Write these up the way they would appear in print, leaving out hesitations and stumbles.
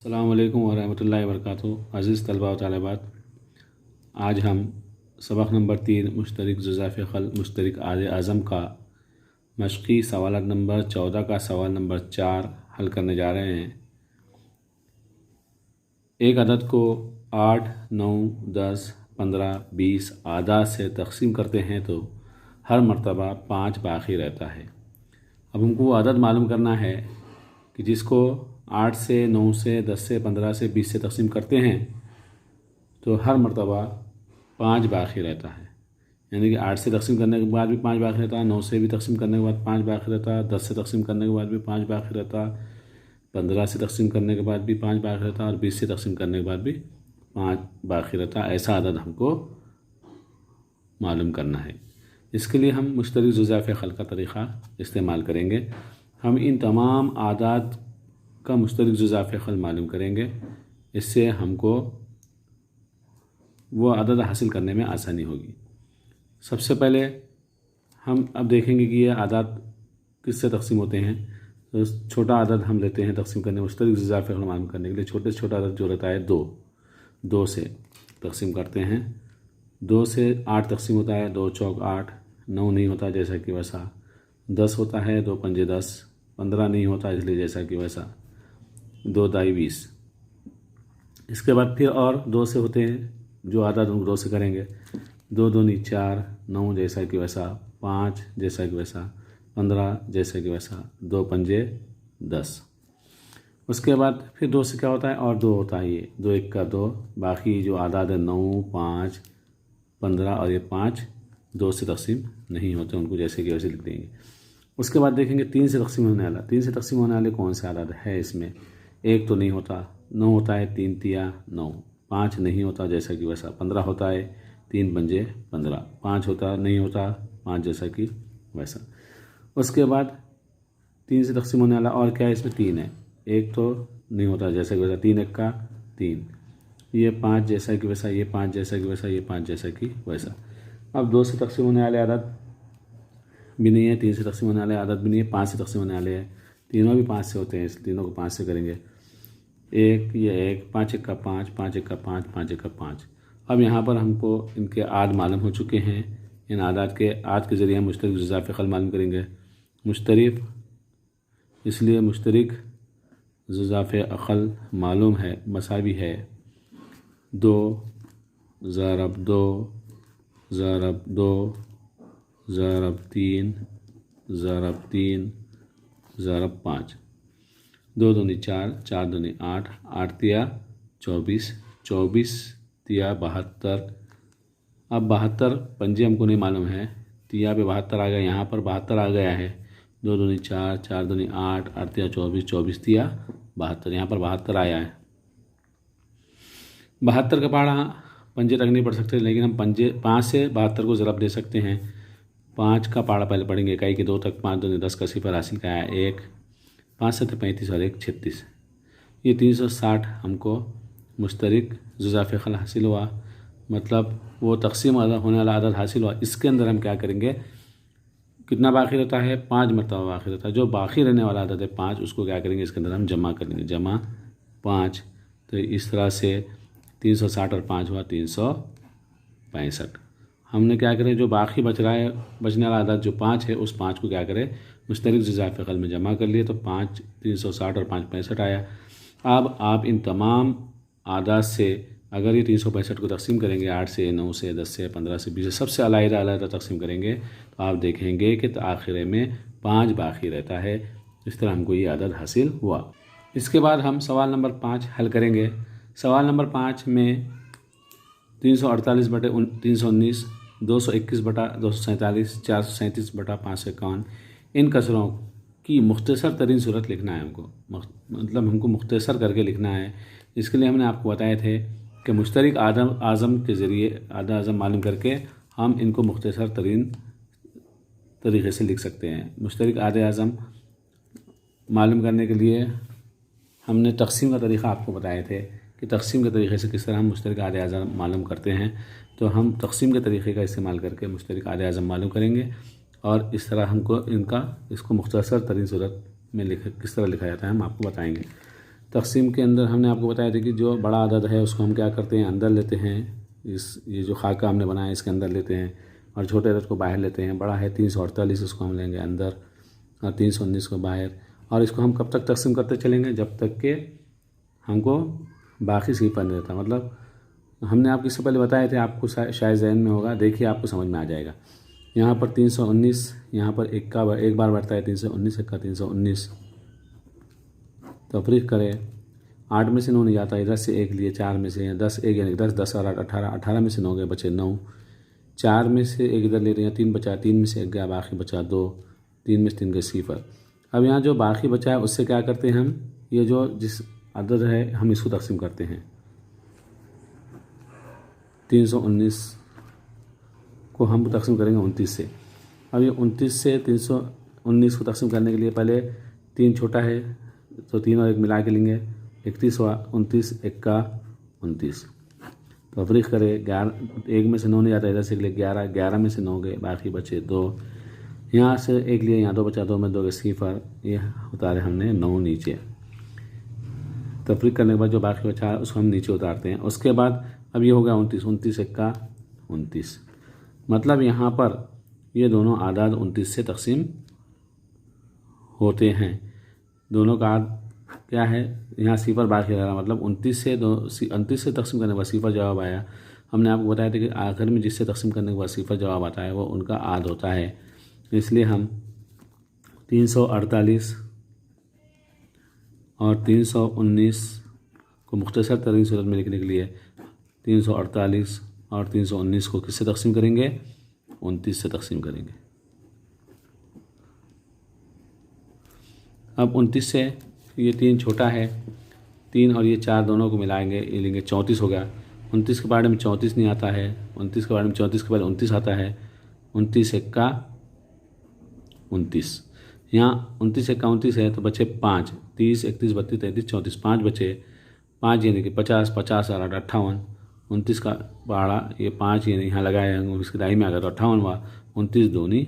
अस्सलामु अलैकुम वरहमतुल्लाहि वबरकातुहू। अज़ीज़ तलबा व तालिबात, आज हम सबक नंबर 3 मुश्तरिक जुज़ाफ़े खल मुश्तरिक आदे आज़म का मशक़ी सवाल नंबर 14 का सवाल नंबर 4 हल करने जा रहे हैं। एक अदद को 8, 9, 10, 15, 20 आदाद से तकसीम करते हैं तो हर मरतबा 5 बाकी रहता है। अब हमको वो अदद मालूम करना है कि जिसको 8 से, 9 से, 10 से, 15 से, 20 से तकसीम करते हैं तो हर मरतबा 5 बाकी रहता है। यानी कि 8 से तकसीम करने के बाद भी 5 बाकी रहता, 9 से भी तकसीम करने के बाद 5 बाकी रहता, 10 से तकसीम करने के बाद भी 5 बाकी रहता, 15 से तकसीम करने के बाद भी 5 बाकी रहता और 20 से तकसीम करने के बाद भी 5 बाकी रहता। ऐसा अदद हमको मालूम करना है। इसके लिए हम मुश्तरिक जुज़ाफ़े खल का तरीक़ा इस्तेमाल करेंगे। हम इन तमाम आदाद का मुश्तरिक जुज़ाफ़े खल मालूम करेंगे। इससे हमको वो अदद हासिल करने में आसानी होगी। सबसे पहले हम अब देखेंगे कि ये आदाद किससे तकसीम होते हैं। तो छोटा अदद हम लेते हैं तकसीम करने मुश्तरिक जुज़ाफ़े खल मालूम करने के लिए। छोटे से छोटा अदद जो रहता है 2 से तकसीम करते हैं। 2 से 8 तकसीम होता है, 2 चौक 8, 9 नहीं होता जैसा कि वैसा, 10 होता है, 2 पंजे 10, 15 नहीं होता इसलिए जैसा कि वैसा, 2 दाई 20। इसके बाद फिर और 2 से होते हैं जो आदाद हम 2 से करेंगे। 2 दूनी 4, 9 जैसा कि वैसा, 5 जैसा कि वैसा, 15 जैसा कि वैसा, 2 पंजे 10। उसके बाद फिर 2 से क्या होता है और 2 होता है, ये 2 1 का 2। बाकी जो आदाद है 9, 5, 15 और ये 5 2 से तकसीम नहीं होते, उनको जैसे कि वैसे लिख देंगे। उसके बाद देखेंगे 3 से तकसीम होने वाला। 3 से तकसीम होने वाले कौन से आदाद है इसमें। 1 तो नहीं होता, 9 होता है, 3 तिया 9, 5 नहीं होता जैसा कि वैसा, 15 होता है, 3 पंजे 15, 5 होता नहीं होता, 5 जैसा कि वैसा। उसके बाद 3 से तकसीम होने वाला और क्या है इसमें, 3 है। 1 तो नहीं होता जैसा कि वैसा, 3 1 का 3, ये 5 जैसा कि वैसा, ये 5 जैसा कि वैसा, ये 5 जैसा कि वैसा। अब 2 से तकसीम होने वाले आदत भी नहीं है, 3 से तकसीम होने वाले आदत भी नहीं है, 5 से तकसीम होने वाले हैं। तीनों भी 5 से होते हैं, इस तीनों को 5 से करेंगे। 1 ये 1, 5 1 का 5, 5 1 का 5, 5 1 का 5। अब यहाँ पर हमको इनके आद मालूम हो चुके हैं। इन आदाद के ज़रिए हम मुश्तरिक जुज़ाफ़े खल मालूम करेंगे। मुश्तरिक इसलिए मुश्तरिक जुज़ाफ़े अक़ल मालूम है, मसावी है 2 ज़रब 2 ज़रब 2 ज़रब 3 ज़रब 3 ज़रब 5। 2 दूनी 4, 4 दूनी 8, 8 तिया 24, 24 तिया 72। अब 72 पंजे हमको नहीं मालूम है, तिया पे 72 आ गया, यहाँ पर 72 आ गया है। 2 दूनी 4, 4 दूनी 8, 8 तिया 24, 24 तिया 72, यहाँ पर 72 आया है। 72 का पहाड़ा पंजे तक नहीं पढ़ सकते, लेकिन हम 5 से 72 को ज़रब दे सकते हैं। 5 का पहाड़ा पहले पढ़ेंगे, इकाई के 2 तक, 5 दूनी 10 का सिफर हासिल का है 1, 5 7 35 और 1 36। ये 360 हमको मुश्तरिक जुज़ाफ़े खल हासिल हुआ, मतलब वो तकसीम होने वाला आदद हासिल हुआ। इसके अंदर हम क्या करेंगे, कितना बाकी रहता है, 5 मरतबा बाकी रहता है। जो बाकी रहने वाला आदद है 5, उसको क्या करेंगे, इसके अंदर हम जमा करेंगे, जमा 5। तो इस तरह से 360 और 5 हुआ 365। हमने क्या करें, जो बाकी बच रहा है, बचने वाला आदद जो 5 है, उस 5 को क्या करें, मुश्तरिक जुज़ाफ़े खल में जमा कर लिए तो 5 360 और 5 65 आया। अब आप इन तमाम आदाद से अगर ये 365 को तकसीम करेंगे 8 से, 9 से, 10 से, 15 से, 20 से, सबसे अलग-अलग तकसीम करेंगे तो आप देखेंगे कि आखिर में 5 बाकी रहता है। इस तरह हमको ये आदद हासिल हुआ। इसके बाद हम सवाल नंबर 5 हल करेंगे। सवाल नंबर 5 में 348 बटे 319, 221 बटा 247, 437 बटा 551 इन कसरों की मुख्तसर तरीन सूरत लिखना है हमको, मतलब हमको मुख्तसर करके लिखना है। इसके लिए हमने आपको बताए थे कि मुश्तरिक आज़म के ज़रिए आदद आज़म मालूम करके हम इनको मुख्तसर तरीन तरीक़े से लिख सकते हैं। मुश्तरिक आदद आज़म मालूम करने के लिए हमने तकसीम का तरीक़ा आपको बताए थे कि तकसीम के तरीक़े से किस तरह हम मुश्तरिक आदद आज़म मालूम करते हैं। तो हम तकसीम के तरीक़े का इस्तेमाल करके मुश्तरिक आदद आज़म मालूम करेंगे और इस तरह हमको इसको मुख्तसर तरीन सूरत में किस तरह लिखा जाता है हम आपको बताएंगे। तकसीम के अंदर हमने आपको बताया था कि जो बड़ा अदद है उसको हम क्या करते हैं, अंदर लेते हैं। ये जो खाका हमने बनाया इसके अंदर लेते हैं और छोटे अदद को बाहर लेते हैं। बड़ा है 348, इसको हम लेंगे अंदर और 319 को बाहर। और इसको हम कब तक तकसीम करते चलेंगे, जब तक के हमको बाकी सिफर नहीं देता। मतलब हमने आपको इससे पहले बताए थे, आपको शायद ज़हन में होगा, देखिए आपको समझ में आ जाएगा। यहाँ पर 319, यहाँ पर एक बार बढ़ता है 319, इक्का 319। तफरीक करें, 8 में से 9 नहीं जाता, इधर से 1 लिए, 4 में से 10, 1 यानी 10, 10 और 8 18, 18 में से 9 गए, बचे 9। 4 में से 1 इधर ले रहे हैं, 3 बचा, 3 में से 1 गया, बाकी बचा 2, 3 में से 3 गए, सिफर। अब यहाँ जो बाकी बचा है उससे क्या करते हैं हम, ये जो जिस अदद है हम इसको तकसीम करते हैं। 319 को हम तकसीम करेंगे 29 से। अब ये 29 से 319 को तकसीम करने के लिए पहले 3 छोटा है तो 3 और 1 मिला के लेंगे, 31 हुआ, 29 इक्का 29। तफरीक करें, 1 में से 9 नहीं जाता, इधर से ले 11, 11 में से 9 गए, बाकी बचे 2। यहाँ से 1 लिए, यहाँ 2 बचा, 2 में 2 गए, सिफर। ये उतारे हमने 9 नीचे। तफरीक करने के बाद जो बाकी बचा है उसको हम नीचे उतारते हैं। उसके बाद अब ये हो गया 29, 29 इक्का 29। मतलब यहाँ पर ये दोनों आदाद 29 से तकसीम होते हैं। दोनों का क्या है, यहाँ सिफर बाकी रह रहा, मतलब 29 से तकसीम करने के बाद सिफर जवाब आया। हमने आपको बताया था कि आखिर में जिससे तकसीम करने के बाद सिफर जवाब आता है वो उनका आद होता है। इसलिए हम 348 और 319 को मुख्तसर तरीन सूरत में लिखने के लिए 348 और 319 को किससे तकसीम करेंगे, 29 से तकसीम करेंगे। अब 29 से ये 3 छोटा है, 3 और ये 4 दोनों को मिलाएंगे, ये लेंगे 34 होगा। 29 के बारे में 34 नहीं आता है, 29 के बारे में 34 के पहले 29 आता है, 29 इक्का 29। यहाँ 29 इक्का 29 है तो बचे 5, 30, 31, 32, 33, 34, 5 बचे। 5 यानी कि 50, 50 और 8 58। 29 का पहाड़ा ये 5 यानी यहाँ लगाए हैं, इसके दाई में आ गया तो 58 हुआ, 29 दूनी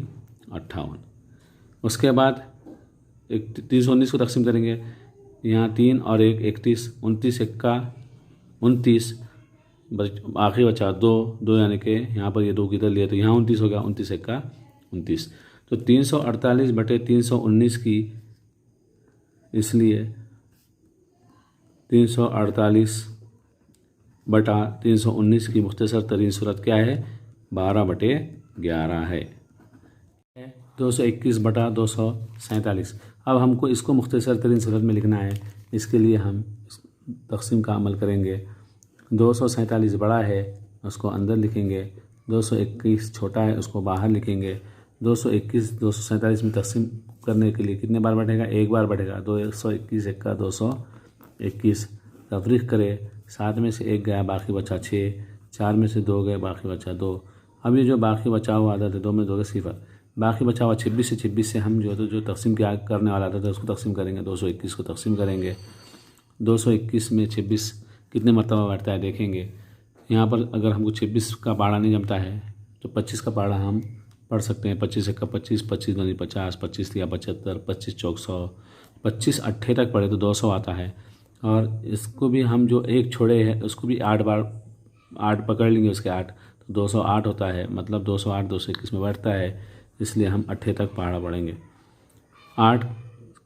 58। उसके बाद 319 को तकसीम करेंगे, यहाँ 3 और 1 31, 29 इक्का 29, आखिरी बचा 2 यानी कि यहाँ पर ये 2 किधर लिए तो यहाँ 29 हो गया, 29 इक्का 29। तो 348 बटे 319 की, इसलिए 348 बटा 319 की मुख्तसर तरीन सूरत क्या है, 12 बटे 11 है। 221 बटा 247। अब हमको इसको मुख्तसर तरीन सूरत में लिखना है। इसके लिए हम तकसीम का अमल करेंगे। 247 बड़ा है उसको अंदर लिखेंगे, 221 छोटा है उसको बाहर लिखेंगे। 221 247 में तकसीम करने के लिए कितने बार बढ़ेगा, 1 बार बढ़ेगा। 221 इक्का 221। तफरीक करे, 7 में से 1 गया, बाकी बचा 6, 4 में से 2 गए, बाकी बचा 2। अब ये जो बाकी बचा हुआ आदत है, 2 में 2 गए, सिफर। बाकी बचा हुआ 26 से हम जो तकसीम क्या करने वाला आदत है उसको तकसीम करेंगे। 221 को तकसीम करेंगे। 221 में 26 कितने मरतबा बढ़ता है देखेंगे। यहाँ पर अगर हमको 26 का पाड़ा नहीं जमता है तो 25 का पाड़ा हम पढ़ सकते हैं। 25 इक्का 25, 25 दूनी 50, 25 या 75, 25 चौक 100, 25 अट्ठे तक पढ़े तो 200 आता है। और इसको भी हम जो एक छोड़े हैं उसको भी 8 बार 8 पकड़ लेंगे, उसके 8 तो 208 होता है। मतलब 208 221 में बढ़ता है, इसलिए हम अट्ठे तक पहाड़ा पढ़ेंगे। 8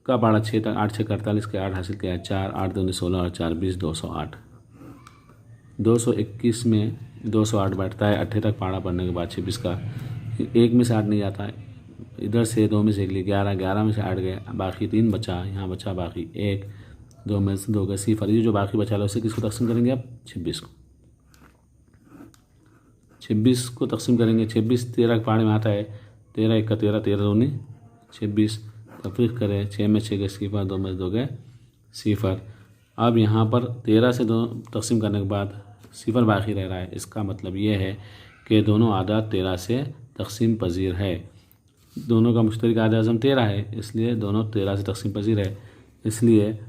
का पहाड़ा 6 तक, 8 6 48 के 8 हासिल किया 4, 8 दूनी 16 और 4 20, 208। 221 में 208 बैठता है अट्ठे तक पहाड़ा पढ़ने के बाद। 26 का 1 में से 8 नहीं जाता है, इधर से 2 में से 1 लिए 11, 11 में से 8 गए, बाकी 3 बचा, यहाँ बचा बाकी 1, 2 में से 2 गए, सिफर। ये जो बाकी बचा है उसे किसको तकसीम करेंगे, अब 26 को। 26 को तकसीम करेंगे। 26 13 के पहाड़े में आता है, 13 इक्का 13, 13 दूनी 26। तफरीक करें, 6 में 6 गए, सिफर, 2 में 2 गए, सिफर। अब यहाँ पर 13 से 2 तकसीम करने के बाद सिफर बाकी रह रहा है। इसका मतलब ये है कि दोनों आदाद 13 से तकसीम पजीर है। दोनों का मुश्तरक आदाद अज़म 13 है, इसलिए दोनों 13 से तकसीम पजीर है। इसलिए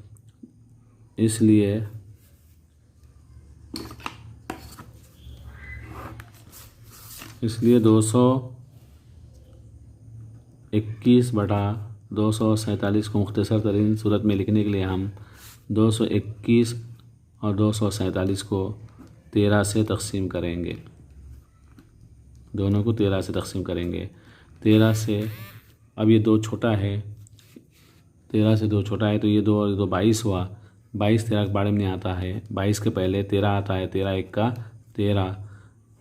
221 बटा 247 को मुख्तसर तरीन सूरत में लिखने के लिए हम 221 और 247 को 13 से तकसीम करेंगे। दोनों को 13 से तकसीम करेंगे। 13 से अब ये 2 छोटा है, 13 से 2 छोटा है तो ये 2 और 2 22 हुआ। 22 13 के बारे में नहीं आता है, 22 के पहले 13 आता है। 13 1 का 13,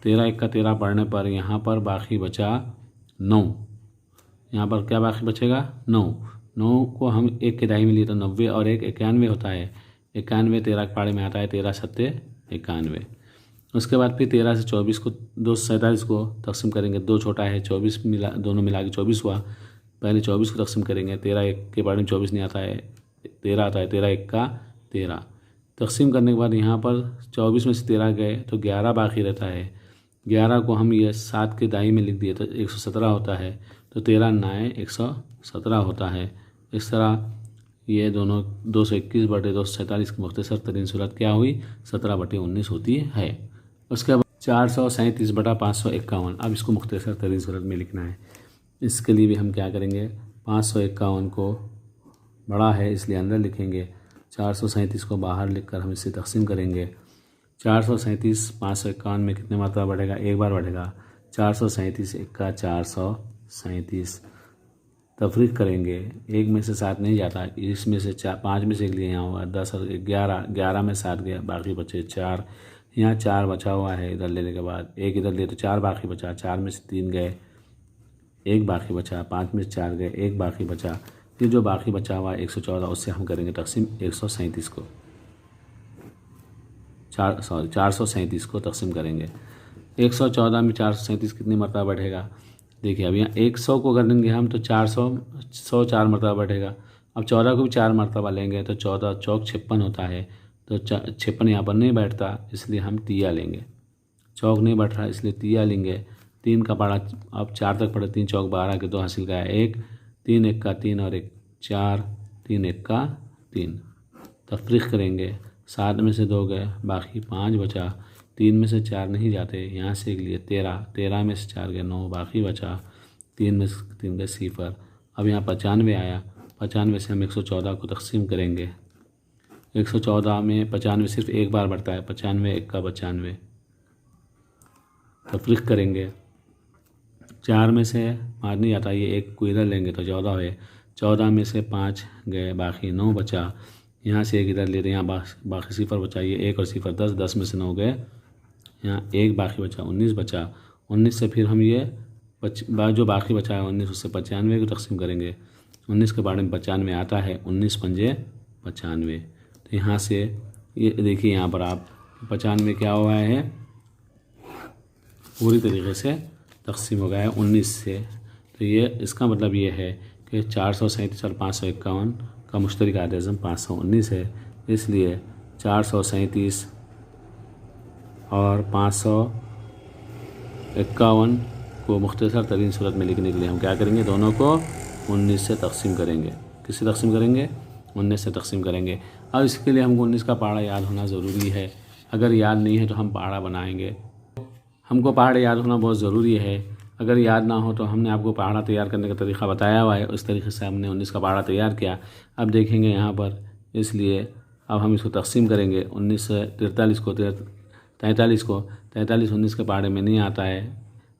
13 1 का 13 पढ़ने पर यहाँ पर बाकी बचा 9। यहाँ पर क्या बाकी बचेगा? 9। 9 को हम 1 के दाई में लिए तो 90 और 1 91 होता है। 91 13 के पारे में आता है, 13 सत्ते 91। उसके बाद फिर 13 से 24 को 247 को तकसीम करेंगे। 2 छोटा है, 24 मिला, दोनों मिला के 24 हुआ। पहले 24 को तकसीम करेंगे। 13 1 के बारे में 24 नहीं आता है, 13 आता है। 13 1 का 13 तकसीम करने के बाद यहाँ पर 24 में से 13 गए तो 11 बाकी रहता है। 11 को हम ये 7 के दाई में लिख दिए तो 117 होता है। तो 13 9 117 होता है। इस तरह ये दोनों 221 बटे 247 की मुख्तसर तरीन सूरत क्या हुई? 17 बटे 19 होती है। उसके बाद 437 बटा 551। अब इसको मुख्तसर तरीन सूरत में लिखना है। इसके लिए भी हम क्या करेंगे? 551 को बड़ा है इसलिए अंदर लिखेंगे, 437 को बाहर लिखकर हम इससे तकसीम करेंगे। 437 551 में कितने मरतबा बढ़ेगा? एक बार बढ़ेगा। 437 1 का 437 तफरीक करेंगे। 1 में से 7 नहीं जाता, इसमें से 5 में से एक लिए यहाँ हुआ 10 और 11, 11 में 7 गया, बाकी बचे 4। यहाँ 4 बचा हुआ है इधर लेने के बाद, 1 इधर लिए तो 4 बाकी बचा। 4 में से 3 गए, 1 बाकी बचा। 5 में से 4 गए, 1 बाकी बचा। फिर जो बाकी बचा हुआ 114, उससे हम करेंगे तकसीम 137 को। 437 को तकसीम करेंगे। 114 में 437 कितनी मरतबा बढ़ेगा? देखिए अब यहाँ 100 को कर देंगे हम तो 100 4 मरतबा बढ़ेगा। अब 14 को भी 4 मरतबा लेंगे तो 14 चौक 56 होता है। तो 56 यहाँ पर नहीं बैठता, इसलिए हम तिया लेंगे। चौक नहीं बैठ रहा इसलिए तिया लेंगे। 3 का पढ़ा, अब 4 तक पढ़े, 3 चौक 12 के 2 हासिल का 1, 3 1 का 3 और 1 4, 3 1 का 3 तफरीक करेंगे। 7 में से 2 गए, बाकी 5 बचा। 3 में से 4 नहीं जाते, यहाँ से एक लिए 13, 13 में से 4 गए 9, बाकी बचा। 3 में से 3 गए 0। अब यहाँ 95 आया, 95 से हम 114 को तकसीम करेंगे। 114 में 95 सिर्फ एक बार बढ़ता है, 95 1 का 95 तफरीक करेंगे। 4 में से 5 नहीं आता, ये 1 को इधर लेंगे तो 14 है। 14 में से 5 गए, बाकी 9 बचा। यहाँ से 1 इधर लेते, यहाँ बाकी 0 बचा। ये 1 और 0 10, 10 में से 9 गए, यहाँ 1 बाकी बचा, 19 बचा। 19 से फिर हम ये जो बाकी बचा है 19, उससे 95 को तकसीम करेंगे। 19 के बारे में 95 आता है, 19 पंजे 95। तो यहाँ से ये देखिए, यहाँ पर आप 95 क्या हुआ है? पूरी तरीके से तकसीम हो गया है 19 से। तो ये इसका मतलब ये है कि 437 और 551 का मुश्तरक आदम 519 है। इसलिए 437 और 551 को मुख्तसर तरीन सूरत में लिखने के लिए हम क्या करेंगे? दोनों को 19 से तकसीम करेंगे। किससे तकसीम करेंगे? 19 से तकसीम करेंगे। अब इसके लिए हमको 19 का पहाड़ा याद होना ज़रूरी है। अगर याद नहीं है तो हम पहाड़ा बनाएंगे। हमको पहाड़ याद होना बहुत ज़रूरी है। अगर याद ना हो तो हमने आपको पहाड़ा तैयार करने का तरीका बताया हुआ है, उस तरीके से हमने 19 का पहाड़ा तैयार किया। अब देखेंगे यहाँ पर, इसलिए अब हम इसको तकसीम करेंगे। 19 से 43 को 43 19 के पहाड़े में नहीं आता है।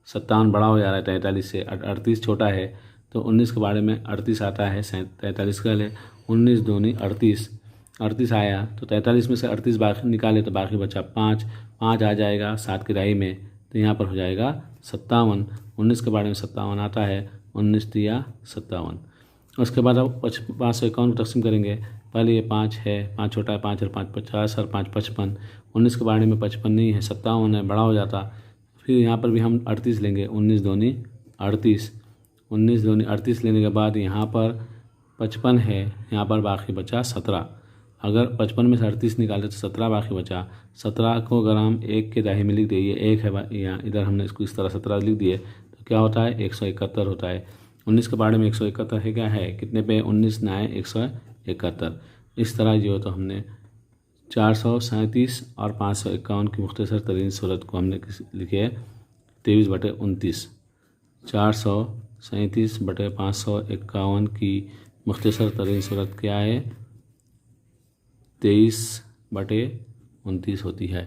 57 बड़ा हो जा रहा है 43 से, 38 छोटा है तो 19 के बारे में 38 आता है। 43 का ले, 19 दूनी 38 आया तो 43 में से 38 बाकी निकाले तो बाकी बचा 5 आ जाएगा 7 की दाई में, तो यहाँ पर हो जाएगा 57। 19 के बारे में 57 आता है, 19 दिया 57। उसके बाद अब 551 को तकसीम करेंगे। पहले ये 5 है, 5 छोटा है, 5 और 5 50 और 5 55। 19 के बारे में 55 नहीं है, 57 है, बड़ा हो जाता। फिर यहाँ पर भी हम 38 लेंगे, 19 दूनी 38, 19 दूनी 38 लेने के बाद यहाँ पर 55 है, यहाँ पर बाकी बचा 17। अगर 55 में से 38 निकाले तो 17 बाकी बचा। 17 को अगर हम 1 के दाहिने में लिख दिए, ये 1 है यहाँ, इधर हमने इसको इस तरह 17 लिख दिए तो क्या होता है? 171 होता है। 19 के बारे में 171 है, क्या है? कितने पे? 19 9 171। इस तरह जो तो हमने 437 और 551 की मुख्तसर तरीन सूरत को हमने लिखे 23 बटे 29। 437 बटे 551 की मुख्तसर तरीन सूरत क्या है? 23/29 होती है।